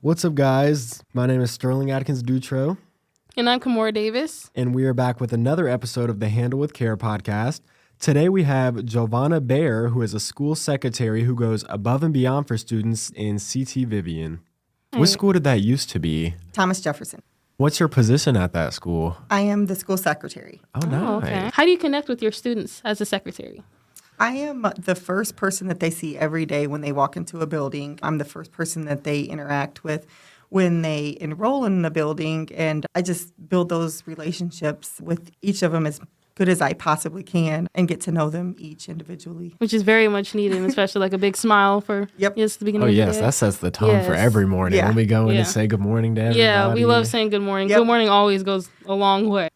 What's up, guys? My name is Sterling Atkins Dutro, And I'm Kamora Davis. and we are back with another episode of the Handle with Care podcast. Today we have Jovanna Bair, who is a school secretary who goes above and beyond for students in CT Vivian. What school did that used to be? Thomas Jefferson. What's your position at that school? I am the school secretary. Oh, nice. Okay. How do you connect with your students as a secretary? I am the first person that they see every day when they walk into a building. I'm the first person that they interact with when they enroll in the building, and I just build those relationships with each of them as good as I possibly can and get to know them each individually. Which is very much needed, especially like a big smile for yes, the beginning Oh, of the yes, day. that sets the tone for Yes. every morning. Yeah. When we go in Yeah. and say good morning to everybody. Yeah, we love saying good morning. Yep. Good morning always goes a long way.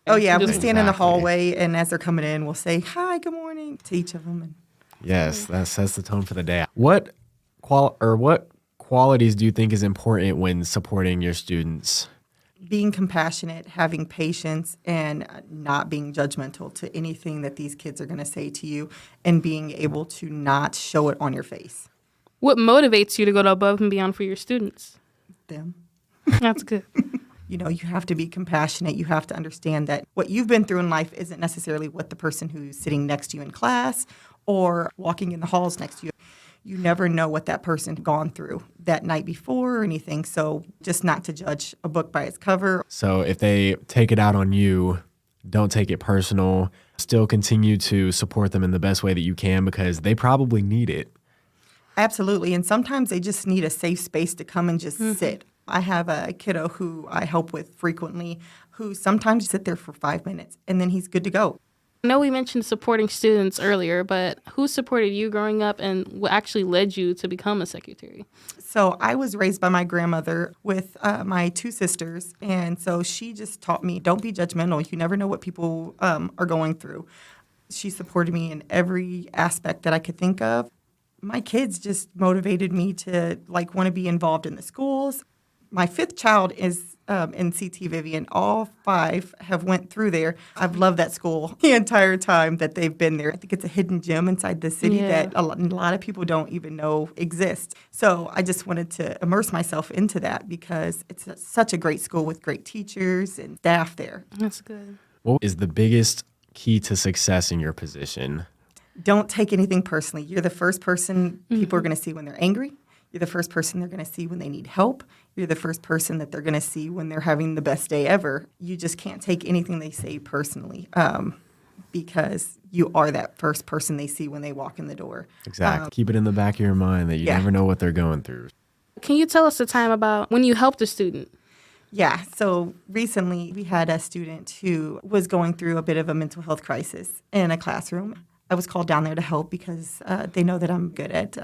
Oh, yeah, we Just- stand in the Exactly. hallway, and as they're coming in, we'll say, hi, good morning to each of them. Yes, that sets the tone for the day. What qualities do you think is important when supporting your students? Being compassionate, having patience, and not being judgmental to anything that these kids are going to say to you, and being able to not show it on your face. What motivates you to go above and beyond for your students? Them. That's good. You know, you have to be compassionate. You have to understand that what you've been through in life isn't necessarily what the person who's sitting next to you in class or walking in the halls next to you. You never know what that person gone through that night before or anything. So just not to judge a book by its cover. So if they take it out on you, don't take it personal. Still continue to support them in the best way that you can because they probably need it. Absolutely. And sometimes they just need a safe space to come and just sit. I have a kiddo who I help with frequently who sometimes sit there for 5 minutes and then he's good to go. I know we mentioned supporting students earlier, but who supported you growing up and what actually led you to become a secretary? So I was raised by my grandmother with my two sisters, and so she just taught me, don't be judgmental. You never know what people are going through. She supported me in every aspect that I could think of. My kids just motivated me to want to be involved in the schools. My fifth child is in CT Vivian. All five have went through there. I've loved that school the entire time that they've been there. I think it's a hidden gem inside the city that a lot of people don't even know exists. So I just wanted to immerse myself into that because it's such a great school with great teachers and staff there. That's good. What is the biggest key to success in your position? Don't take anything personally. You're the first person people are going to see when they're angry. You're the first person they're going to see when they need help. You're the first person that they're going to see when they're having the best day ever. You just can't take anything they say personally because you are that first person they see when they walk in the door. Exactly. Keep it in the back of your mind that you never know what they're going through. Can you tell us a time about when you helped a student? Yeah, so recently we had a student who was going through a bit of a mental health crisis in a classroom. I was called down there to help because they know that I'm good at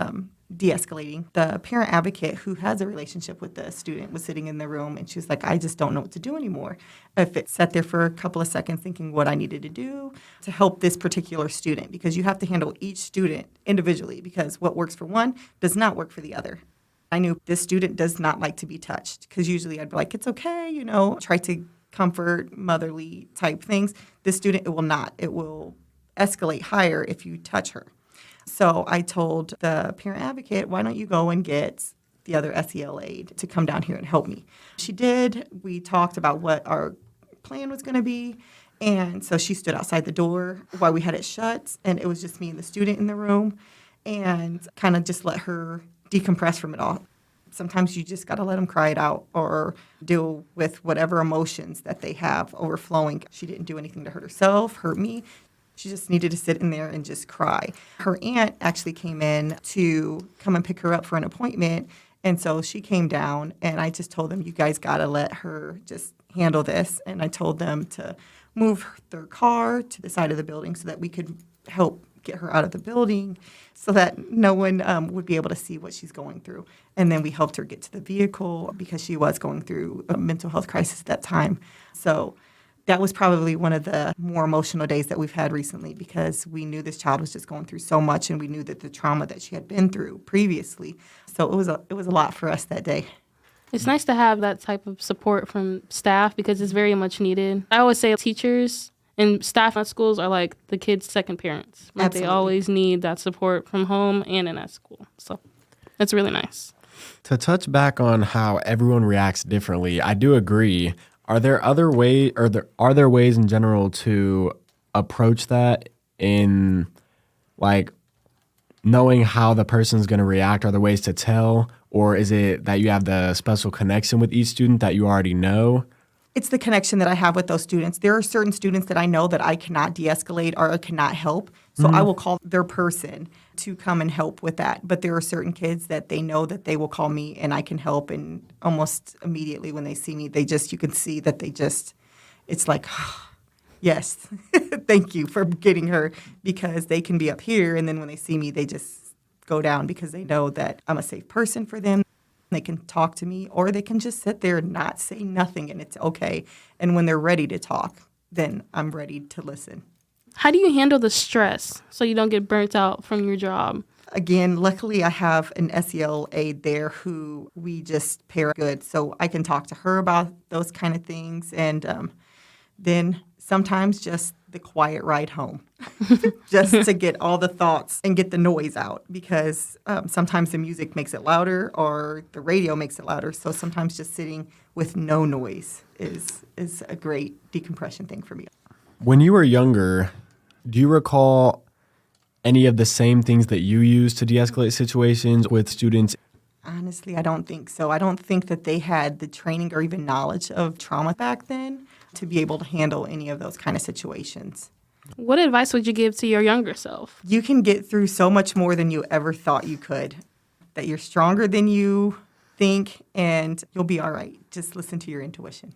de-escalating. The parent advocate who has a relationship with the student was sitting in the room, and she was like, I just don't know what to do anymore. If it sat there for a couple of seconds thinking what I needed to do to help this particular student, because you have to handle each student individually, because what works for one does not work for the other. I knew this student does not like to be touched, because usually I'd be like, it's okay, try to comfort, motherly type things. This student, it will not. It will escalate higher if you touch her. So I told the parent advocate, why don't you go and get the other SEL aide to come down here and help me? She did. We talked about what our plan was going to be. And so she stood outside the door while we had it shut. And it was just me and the student in the room and kind of just let her decompress from it all. Sometimes you just got to let them cry it out or deal with whatever emotions that they have overflowing. She didn't do anything to hurt herself, hurt me. She just needed to sit in there and just cry. Her aunt actually came in to come and pick her up for an appointment. And so she came down, and I just told them, you guys got to let her just handle this. And I told them to move their car to the side of the building so that we could help get her out of the building so that no one would be able to see what she's going through. And then we helped her get to the vehicle because she was going through a mental health crisis at that time. So that was probably one of the more emotional days that we've had recently because we knew this child was just going through so much, and we knew that the trauma that she had been through previously. So it was a lot for us that day. It's nice to have that type of support from staff because it's very much needed. I always say teachers and staff at schools are like the kids' second parents. Like Absolutely. They always need that support from home and in at school. So it's really nice. To touch back on how everyone reacts differently, I do agree. Are there other ways, or are there ways in general to approach that in like knowing how the person's going to react? Are there ways to tell, or is it that you have the special connection with each student that you already know? It's the connection that I have with those students. There are certain students that I know that I cannot de-escalate or I cannot help. So I will call their person to come and help with that. But there are certain kids that they know that they will call me and I can help. And almost immediately when they see me, you can see that it's like, yes, thank you for getting her, because they can be up here. And then when they see me, they just go down because they know that I'm a safe person for them. They can talk to me, or they can just sit there and not say nothing, and it's okay. And when they're ready to talk, then I'm ready to listen. How do you handle the stress so you don't get burnt out from your job? Again, luckily I have an SEL aide there who we just pair good, so I can talk to her about those kind of things. And then sometimes just the quiet ride home, just to get all the thoughts and get the noise out, because sometimes the music makes it louder or the radio makes it louder. So sometimes just sitting with no noise is a great decompression thing for me. When you were younger, do you recall any of the same things that you used to de-escalate situations with students? Honestly, I don't think so. I don't think that they had the training or even knowledge of trauma back then to be able to handle any of those kind of situations. What advice would you give to your younger self? You can get through so much more than you ever thought you could, that you're stronger than you think, and you'll be all right. Just listen to your intuition.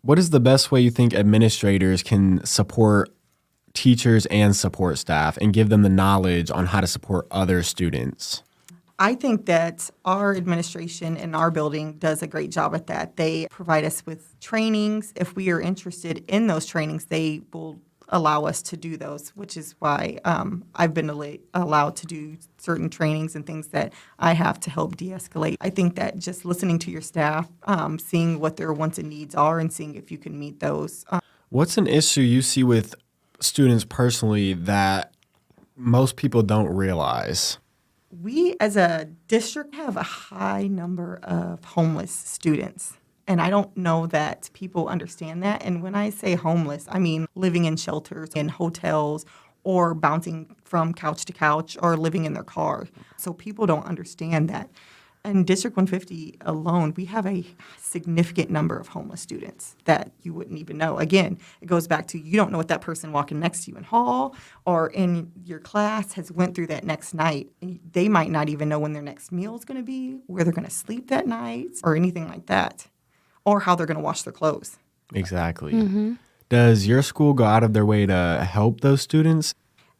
What is the best way you think administrators can support teachers and support staff and give them the knowledge on how to support other students? I think that our administration in our building does a great job at that. They provide us with trainings. If we are interested in those trainings, they will allow us to do those, which is why I've been allowed to do certain trainings and things that I have to help de-escalate. I think that just listening to your staff, seeing what their wants and needs are, and seeing if you can meet those. What's an issue you see with students personally that most people don't realize? We, as a district, have a high number of homeless students. And I don't know that people understand that. And when I say homeless, I mean living in shelters, in hotels, or bouncing from couch to couch, or living in their car. So people don't understand that. In District 150 alone, we have a significant number of homeless students that you wouldn't even know. Again, it goes back to you don't know what that person walking next to you in hall or in your class has went through that next night. They might not even know when their next meal is going to be, where they're going to sleep that night, or anything like that, or how they're going to wash their clothes. Exactly. Mm-hmm. Does your school go out of their way to help those students?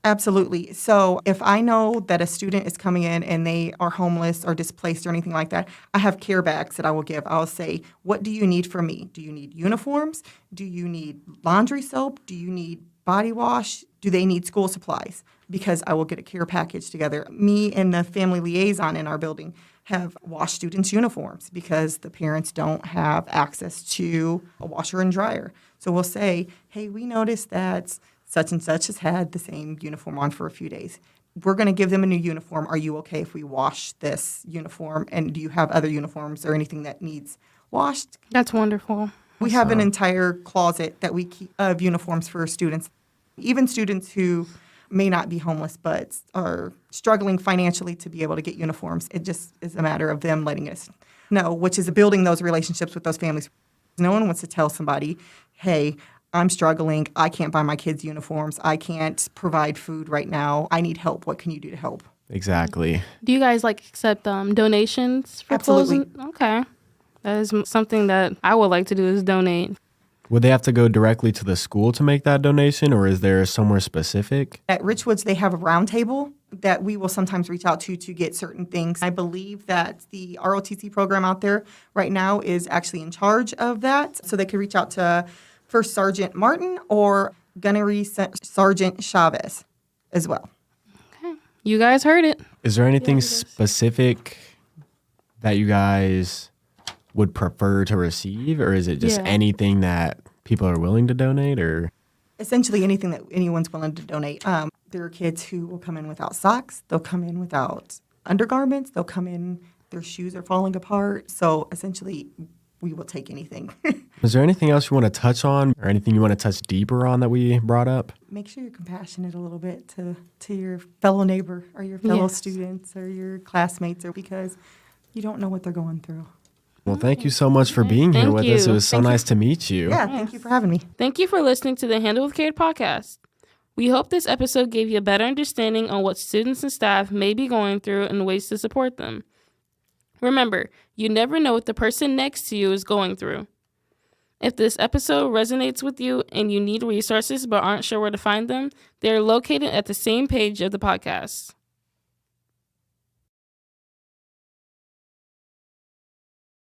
Absolutely. So if I know that a student is coming in and they are homeless or displaced or anything like that, I have care bags that I will give. I'll say, what do you need from me? Do you need uniforms? Do you need laundry soap? Do you need body wash? Do they need school supplies? Because I will get a care package together. Me and the family liaison in our building have washed students' uniforms because the parents don't have access to a washer and dryer. So we'll say, hey, we noticed that such and such has had the same uniform on for a few days. We're going to give them a new uniform. Are you okay if we wash this uniform? And do you have other uniforms or anything that needs washed? That's wonderful. We have an entire closet that we keep of uniforms for students, even students who may not be homeless but are struggling financially to be able to get uniforms. It just is a matter of them letting us know, which is building those relationships with those families. No one wants to tell somebody, hey, I'm struggling. I can't buy my kids uniforms. I can't provide food right now. I need help. What can you do to help? Exactly. Do you guys accept donations for Absolutely. clothes? Okay. That is something that I would like to do, is donate. Would they have to go directly to the school to make that donation, or is there somewhere specific? At Richwoods, they have a round table that we will sometimes reach out to get certain things. I believe that the ROTC program out there right now is actually in charge of that. So they could reach out to First Sergeant Martin or Gunnery Sergeant Chavez as well. Okay. You guys heard it. Is there anything specific that you guys would prefer to receive, or is it just anything that people are willing to donate, or? Essentially anything that anyone's willing to donate. There are kids who will come in without socks. They'll come in without undergarments. They'll come in their shoes are falling apart. So essentially, we will take anything. Is there anything else you want to touch on or anything you want to touch deeper on that we brought up? Make sure you're compassionate a little bit to your fellow neighbor or your fellow Yes. students or your classmates, or because you don't know what they're going through. Well, thank you so much for being here Thank with us. It you. was so nice to meet you. Yeah, thank you for having me. Thank you for listening to the Handle with Care podcast. We hope this episode gave you a better understanding on what students and staff may be going through and ways to support them. Remember, you never know what the person next to you is going through. If this episode resonates with you and you need resources but aren't sure where to find them, they are located at the same page of the podcast.